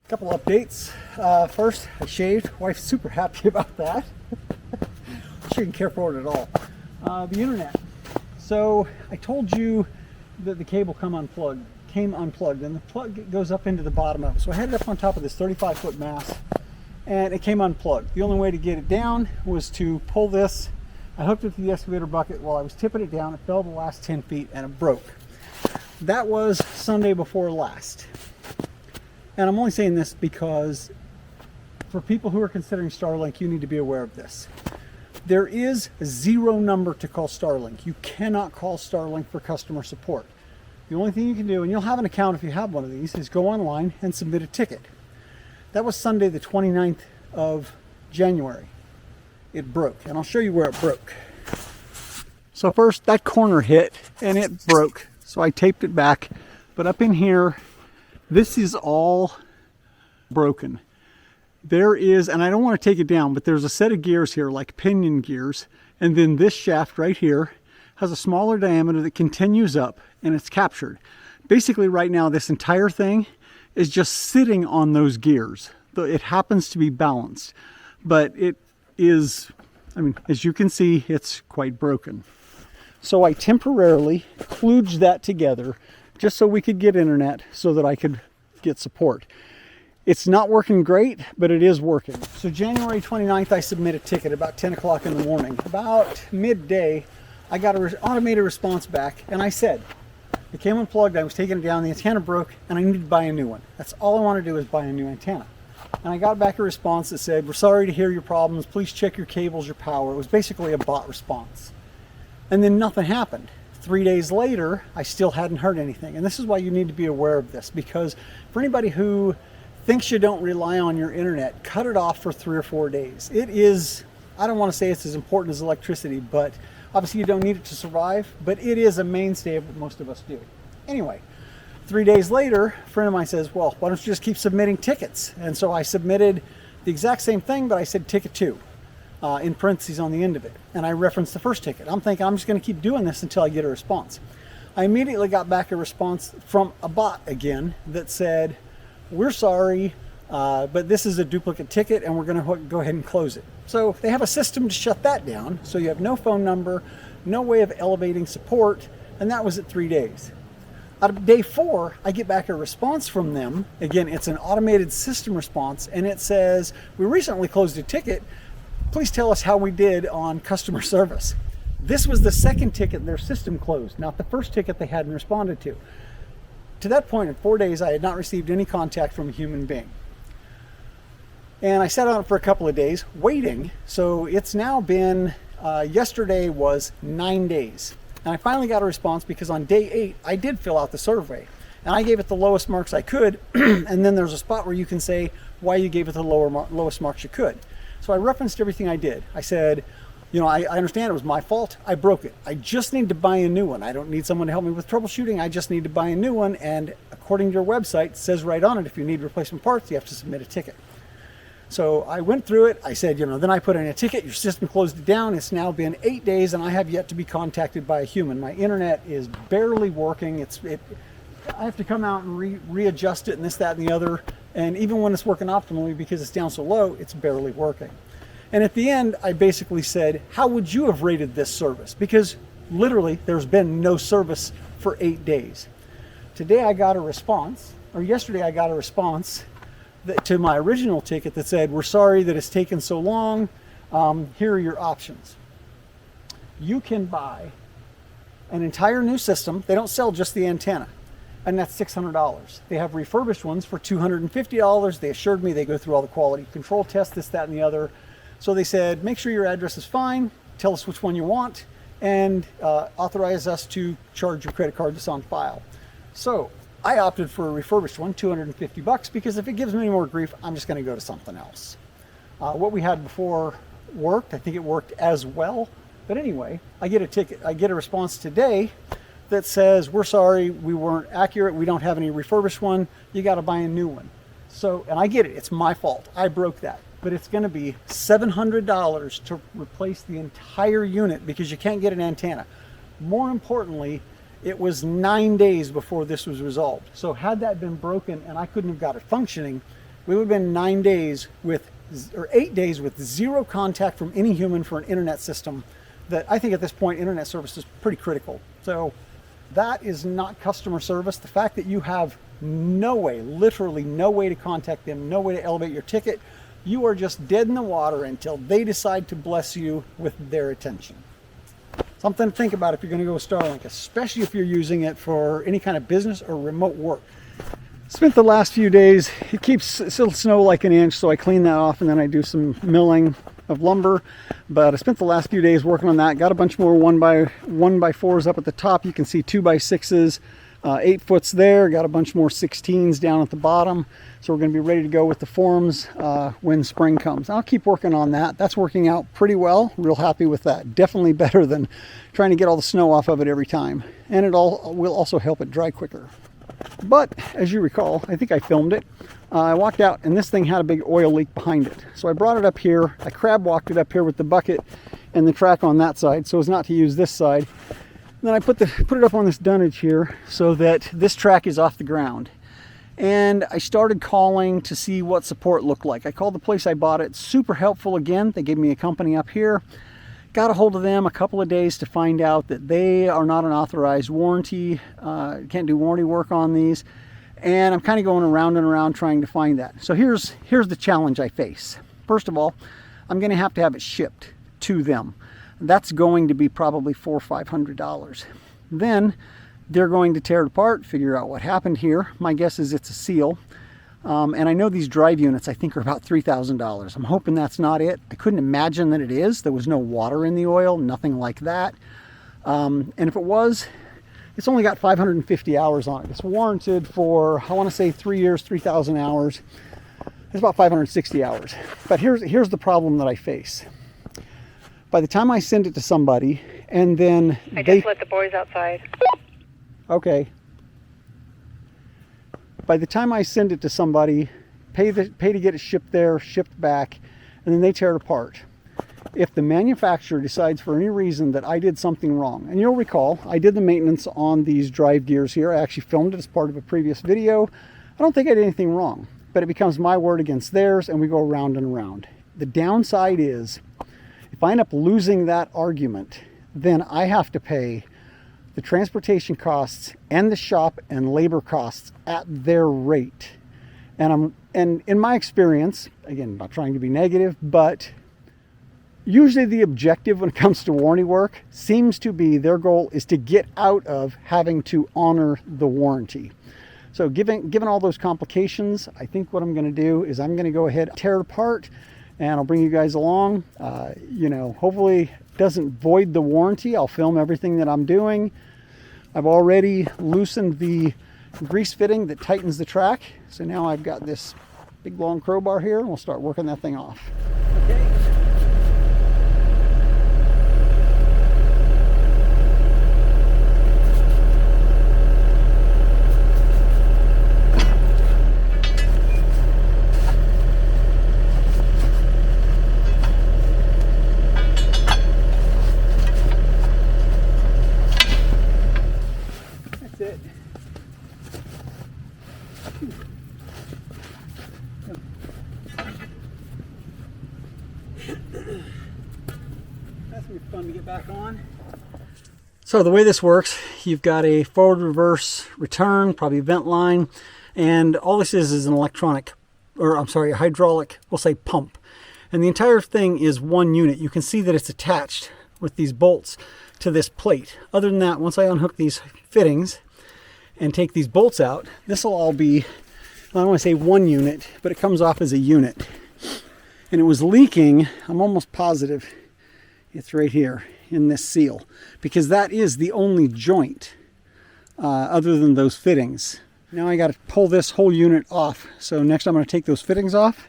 Couple updates. First, I shaved. Wife's super happy about that. She didn't care for it at all. The internet. So I told you that the cable came unplugged, and the plug goes up into the bottom of it. So I had it up on top of this 35-foot mast, and it came unplugged. The only way to get it down was to pull this. I hooked it to the excavator bucket. While I was tipping it down, it fell the last 10 feet and it broke. That was Sunday before last. And I'm only saying this because for people who are considering Starlink, you need to be aware of this. There is a 0 number to call Starlink. You cannot call Starlink for customer support. The only thing you can do, and you'll have an account if you have one of these, is go online and submit a ticket. That was Sunday the 29th of January. It broke, and I'll show you where it broke. So first, that corner hit, and it broke. So I taped it back. But up in here, this is all broken. There is, and I don't want to take it down, but there's a set of gears here, like pinion gears. And then this shaft right here has a smaller diameter that continues up, and it's captured. Basically right now, this entire thing is just sitting on those gears. It happens to be balanced, but it is, I mean, as you can see, it's quite broken. So I temporarily kludged that together just so we could get internet so that I could get support. It's not working great, but it is working. So January 29th, I submit a ticket about 10 o'clock in the morning. About midday, I got an automated response back, and I said, it came unplugged, I was taking it down, the antenna broke, and I need to buy a new one. That's all I want to do is buy a new antenna. And I got back a response that said, we're sorry to hear your problems, please check your cables, your power. It was basically a bot response. And then nothing happened. 3 days later, I still hadn't heard anything. And this is why you need to be aware of this, because for anybody who thinks you don't rely on your internet, cut it off for 3 or 4 days. It is, I don't want to say it's as important as electricity, but obviously you don't need it to survive, but it is a mainstay of what most of us do. Anyway, 3 days later, a friend of mine says, well, why don't you just keep submitting tickets? And so I submitted the exact same thing, but I said ticket 2. In parentheses on the end of it, and I referenced the first ticket. I'm thinking I'm just going to keep doing this until I get a response. I immediately got back a response from a bot again that said, we're sorry, but this is a duplicate ticket and we're going to go ahead and close it. So they have a system to shut that down, so you have no phone number, no way of elevating support, and that was at 3 days. Out of day 4, I get back a response from them. Again, it's an automated system response, and it says, we recently closed a ticket. Please tell us how we did on customer service. This was the second ticket their system closed, not the first ticket they hadn't responded to. To that point, in 4 days, I had not received any contact from a human being. And I sat on it for a couple of days, waiting. So it's now been, yesterday was 9 days. And I finally got a response because on day 8, I did fill out the survey. And I gave it the lowest marks I could. And then there's a spot where you can say why you gave it the lowest marks you could. So I referenced everything I did. I said, you know, I understand it was my fault. I broke it. I just need to buy a new one. I don't need someone to help me with troubleshooting. I just need to buy a new one. And according to your website, it says right on it, if you need replacement parts, you have to submit a ticket. So I went through it. I said, you know, then I put in a ticket. Your system closed it down. It's now been 8 days and I have yet to be contacted by a human. My internet is barely working. I have to come out and readjust it and this, that, and the other. And even when it's working optimally, because it's down so low, it's barely working. And at the end, I basically said, how would you have rated this service? Because literally, there's been no service for 8 days. Today, I got a response, or yesterday, I got a response to my original ticket that said, we're sorry that it's taken so long. Here are your options. You can buy an entire new system. They don't sell just the antenna. And that's $600. They have refurbished ones for $250. They assured me they go through all the quality control tests, this, that, and the other. So they said, make sure your address is fine, tell us which one you want, and authorize us to charge your credit card that's on file. So I opted for a refurbished one, $250, because if it gives me any more grief, I'm just going to go to something else. What we had before worked. I think it worked as well. But anyway, I get a response today that says, we're sorry, we weren't accurate, we don't have any refurbished one, you got to buy a new one. So, and I get it, it's my fault, I broke that. But it's going to be $700 to replace the entire unit because you can't get an antenna. More importantly, it was 9 days before this was resolved. So had that been broken and I couldn't have got it functioning, we would have been 9 days with, or 8 days with zero contact from any human for an internet system that I think at this point internet service is pretty critical. So that is not customer service. The fact that you have no way, literally no way to contact them, no way to elevate your ticket, you are just dead in the water until they decide to bless you with their attention. Something to think about if you're going to go with Starlink, especially if you're using it for any kind of business or remote work. Spent the last few days, it keeps it'll snow like an inch, so I clean that off and then I do some milling of lumber. But I spent the last few days working on that. Got a bunch more 1x4s up at the top. You can see 2x6s, 8 foots there. Got a bunch more 16s down at the bottom. So we're going to be ready to go with the forms when spring comes. I'll keep working on that. That's working out pretty well. Real happy with that. Definitely better than trying to get all the snow off of it every time. And it will also help it dry quicker. But as you recall, I think I filmed it. I walked out and this thing had a big oil leak behind it. So I brought it up here. I crab walked it up here with the bucket and the track on that side so as not to use this side. And then I put it up on this dunnage here so that this track is off the ground. And I started calling to see what support looked like. I called the place I bought it. Super helpful again. They gave me a company up here. Got a hold of them a couple of days to find out that they are not an authorized warranty. Can't do warranty work on these. And I'm kind of going around and around trying to find that. So here's the challenge I face. First of all, I'm going to have it shipped to them. That's going to be probably $400 or $500. Then they're going to tear it apart, figure out what happened here. My guess is it's a seal. And I know these drive units I think are about $3,000. I'm hoping that's not it. I couldn't imagine that it is. There was no water in the oil, nothing like that. And if it was, it's only got 550 hours on it. It's warranted for, I want to say 3 years, 3,000 hours. It's about 560 hours. But here's the problem that I face. By the time I send it to somebody and then I just let the boys outside. Okay. By the time I send it to somebody, pay to get it shipped there, shipped back, and then they tear it apart. If the manufacturer decides for any reason that I did something wrong, and you'll recall, I did the maintenance on these drive gears here. I actually filmed it as part of a previous video. I don't think I did anything wrong, but it becomes my word against theirs, and we go around and around. The downside is, if I end up losing that argument, then I have to pay the transportation costs and the shop and labor costs at their rate. And in my experience, again, not trying to be negative, but usually the objective when it comes to warranty work seems to be their goal is to get out of having to honor the warranty. So given all those complications, I think what I'm going to do is I'm going to go ahead, tear it apart, and I'll bring you guys along. Hopefully it doesn't void the warranty. I'll film everything that I'm doing. I've already loosened the grease fitting that tightens the track. So now I've got this big long crowbar here and we'll start working that thing off. Okay. That's gonna be fun to get back on. So the way this works, you've got a forward, reverse, return, probably vent line, and all this is an a hydraulic, we'll say pump. And the entire thing is one unit. You can see that it's attached with these bolts to this plate. Other than that, once I unhook these fittings and take these bolts out, this will all be, I don't want to say one unit, but it comes off as a unit. And it was leaking, I'm almost positive it's right here in this seal, because that is the only joint other than those fittings. Now I got to pull this whole unit off. So next I'm going to take those fittings off.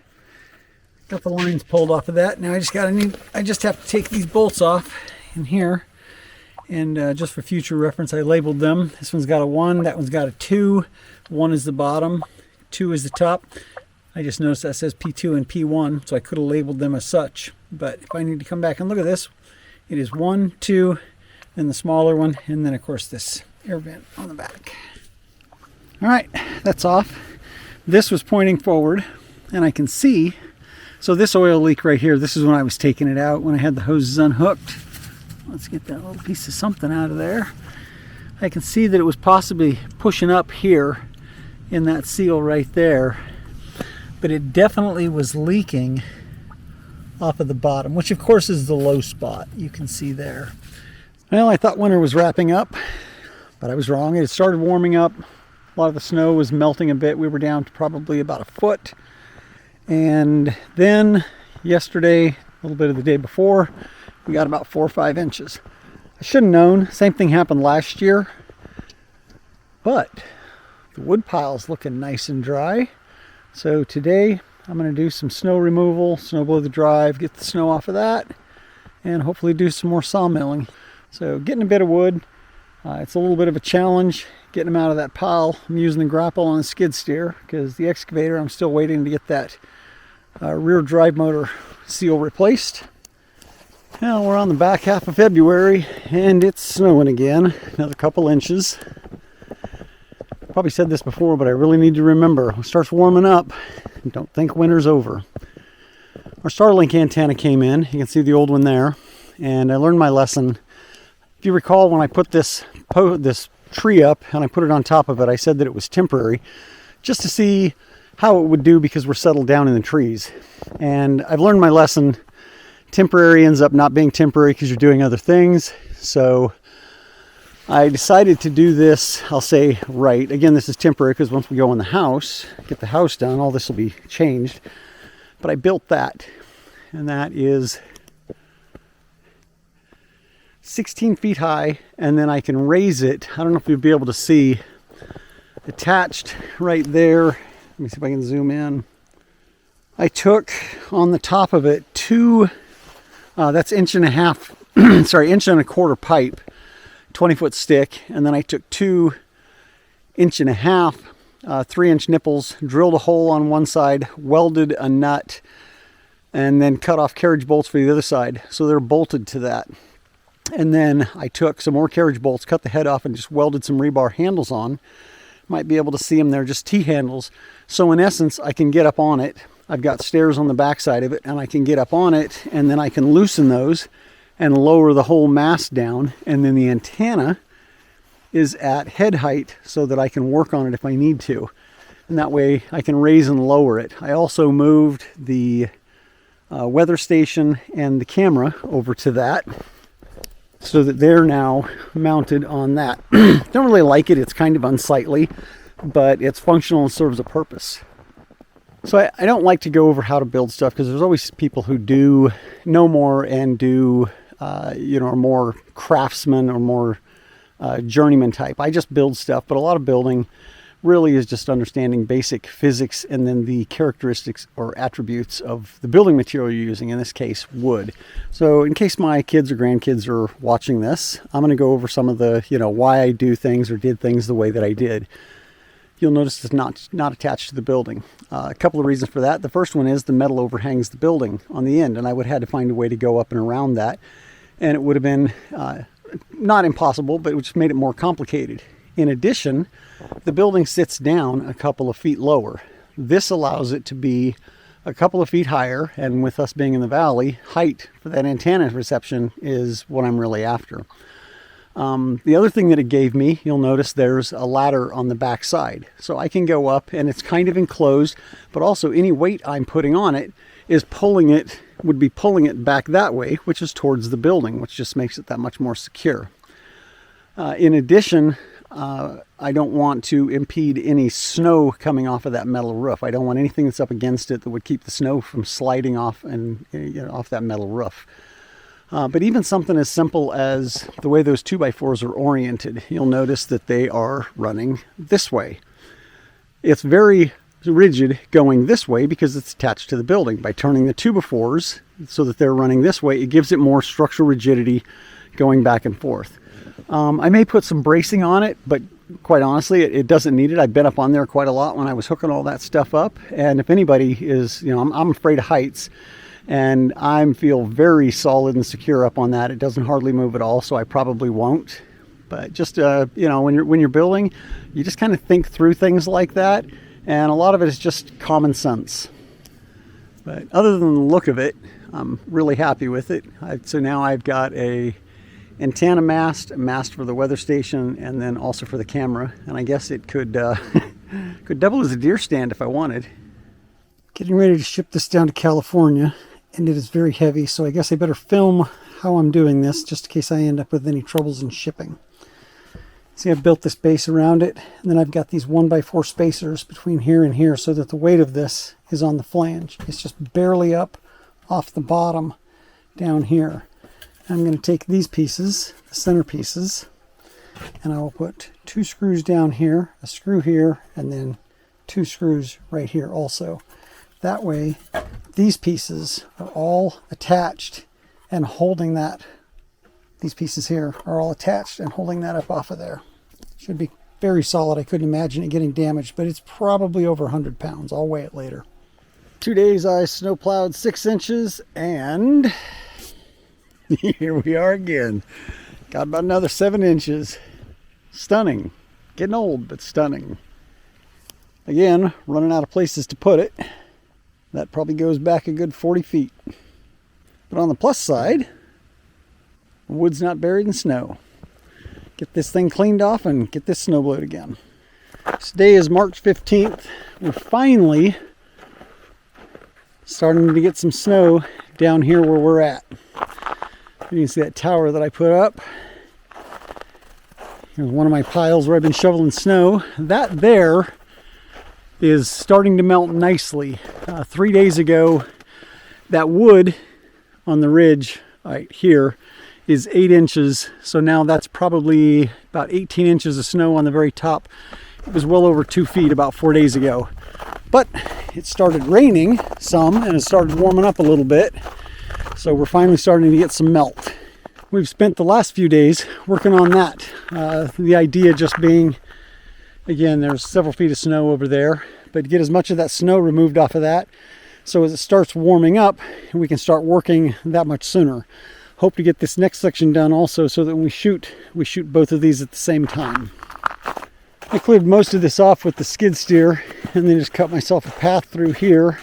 Got the lines pulled off of that. Now I just have to take these bolts off in here. And just for future reference, I labeled them. This one's got a 1, that one's got a 2. 1 is the bottom, 2 is the top. I just noticed that says P2 and P1, so I could have labeled them as such. But if I need to come back and look at this, it is 1, 2, then the smaller one, and then of course this air vent on the back. All right, that's off. This was pointing forward. and I can see, so this oil leak right here, this is when I was taking it out, when I had the hoses unhooked. Let's get that little piece of something out of there. I can see that it was possibly pushing up here in that seal right there, but it definitely was leaking off of the bottom, which of course is the low spot. You can see there. Well, I thought winter was wrapping up, but I was wrong. It started warming up. A lot of the snow was melting a bit. We were down to probably about a foot. And then yesterday, a little bit of the day before, we got about 4 or 5 inches. I should have known. Same thing happened last year. But the wood pile's looking nice and dry. So today I'm going to do some snow removal, snow blow the drive, get the snow off of that, and hopefully do some more sawmilling. So getting a bit of wood, it's a little bit of a challenge getting them out of that pile. I'm using the grapple on the skid steer because the excavator, I'm still waiting to get that rear drive motor seal replaced. Now we're on the back half of February and it's snowing again, another couple inches. Probably said this before, but I really need to remember, when it starts warming up, don't think winter's over. Our Starlink antenna came in, you can see the old one there, and I learned my lesson. If you recall, when I put this tree up and I put it on top of it, I said that it was temporary, just to see how it would do because we're settled down in the trees. And I've learned my lesson. Temporary ends up not being temporary because you're doing other things. So I decided to do this, I'll say right. Again, this is temporary because once we go in the house, get the house done, all this will be changed. But I built that, and that is 16 feet high, and then I can raise it. I don't know if you'll be able to see, attached right there. Let me see if I can zoom in. I took on the top of it two, that's 1.5 inch, sorry, 1.25 inch pipe, 20-foot stick, and then I took 2 1.5 inch 3-inch nipples, drilled a hole on one side, welded a nut, and then cut off carriage bolts for the other side. So they're bolted to that. And then I took some more carriage bolts, cut the head off, and just welded some rebar handles on. Might be able to see them there, just T-handles. So in essence, I can get up on it. I've got stairs on the back side of it, and I can get up on it, and then I can loosen those and lower the whole mast down. And then the antenna is at head height so that I can work on it if I need to. And that way I can raise and lower it. I also moved the weather station and the camera over to that, so that they're now mounted on that. Don't really like it, it's kind of unsightly, but it's functional and serves a purpose. So I don't like to go over how to build stuff because there's always people who do know more and do, are more craftsmen or more journeyman type. I just build stuff, but a lot of building really is just understanding basic physics and then the characteristics or attributes of the building material you're using, in this case wood. So in case my kids or grandkids are watching this, I'm going to go over some of the why I do things or did things the way that I did. You'll notice it's not attached to the building. A couple of reasons for that. The first one is the metal overhangs the building on the end, and I would have had to find a way to go up and around that, and it would have been not impossible, but it just made it more complicated. In addition, the building sits down a couple of feet lower. This allows it to be a couple of feet higher, and with us being in the valley, height for that antenna reception is what I'm really after. The other thing that it gave me, you'll notice there's a ladder on the back side. So I can go up, and it's kind of enclosed, but also any weight I'm putting on it is would be pulling it back that way, which is towards the building, which just makes it that much more secure. In addition, I don't want to impede any snow coming off of that metal roof. I don't want anything that's up against it that would keep the snow from sliding off and off that metal roof. But even something as simple as the way those 2x4s are oriented, you'll notice that they are running this way. It's very rigid going this way because it's attached to the building. By turning the 2x4s so that they're running this way, it gives it more structural rigidity going back and forth. I may put some bracing on it, but quite honestly, it doesn't need it. I've been up on there quite a lot when I was hooking all that stuff up. And if anybody is, I'm afraid of heights, and I feel very solid and secure up on that. It doesn't hardly move at all, so I probably won't. But just, when you're building, you just kind of think through things like that. And a lot of it is just common sense. But other than the look of it, I'm really happy with it. So now I've got a antenna mast, a mast for the weather station, and then also for the camera. And I guess it could could double as a deer stand if I wanted. Getting ready to ship this down to California, and it is very heavy, so I guess I better film how I'm doing this just in case I end up with any troubles in shipping. See, I've built this base around it, and then I've got these 1x4 spacers between here and here so that the weight of this is on the flange. It's just barely up off the bottom down here. I'm going to take these pieces, the center pieces, and I will put 2 screws down here, a screw here, and then 2 screws right here also. That way, these pieces are all attached and holding that. These pieces here are all attached and holding that up off of there. Should be very solid. I couldn't imagine it getting damaged, but it's probably over 100 pounds. I'll weigh it later. 2 days I snow plowed 6 inches, and here we are again. Got about another 7 inches. Stunning. Getting old, but stunning. Again, running out of places to put it. That probably goes back a good 40 feet. But on the plus side, the wood's not buried in snow. Get this thing cleaned off and get this snow blowed again. Today is March 15th. We're finally starting to get some snow down here where we're at. You can see that tower that I put up. Here's one of my piles where I've been shoveling snow. That there is starting to melt nicely. 3 days ago, that wood on the ridge right here is 8 inches. So now that's probably about 18 inches of snow on the very top. It was well over 2 feet about 4 days ago. But it started raining some and it started warming up a little bit. So we're finally starting to get some melt. We've spent the last few days working on that. The idea just being, again, there's several feet of snow over there, but to get as much of that snow removed off of that, so as it starts warming up, we can start working that much sooner. Hope to get this next section done also so that when we shoot both of these at the same time. I cleared most of this off with the skid steer and then just cut myself a path through here.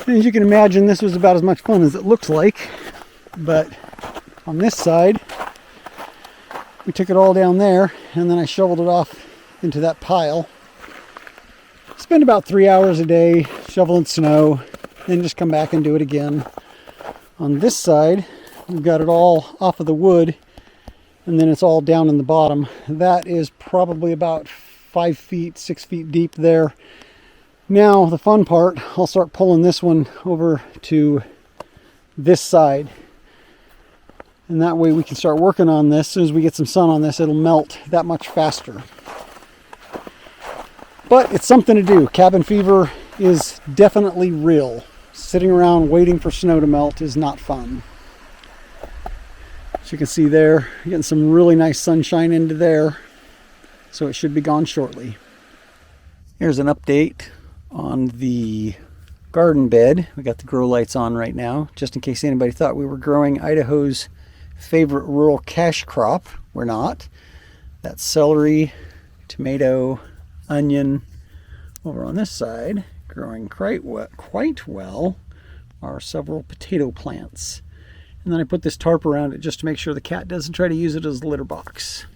And as you can imagine, this was about as much fun as it looks like, but on this side, we took it all down there and then I shoveled it off into that pile. Spend about 3 hours a day shoveling snow, then just come back and do it again. On this side, we've got it all off of the wood, and then it's all down in the bottom. That is probably about 5 feet, 6 feet deep there. Now, the fun part, I'll start pulling this one over to this side. And that way we can start working on this. As soon as we get some sun on this, it'll melt that much faster. But it's something to do. Cabin fever is definitely real. Sitting around waiting for snow to melt is not fun. As you can see there, getting some really nice sunshine into there. So it should be gone shortly. Here's an update on the garden bed. We got the grow lights on right now, just in case anybody thought we were growing Idaho's favorite rural cash crop. We're not. That's celery, tomato, onion. Over on this side, growing quite well, are several potato plants. And then I put this tarp around it just to make sure the cat doesn't try to use it as a litter box.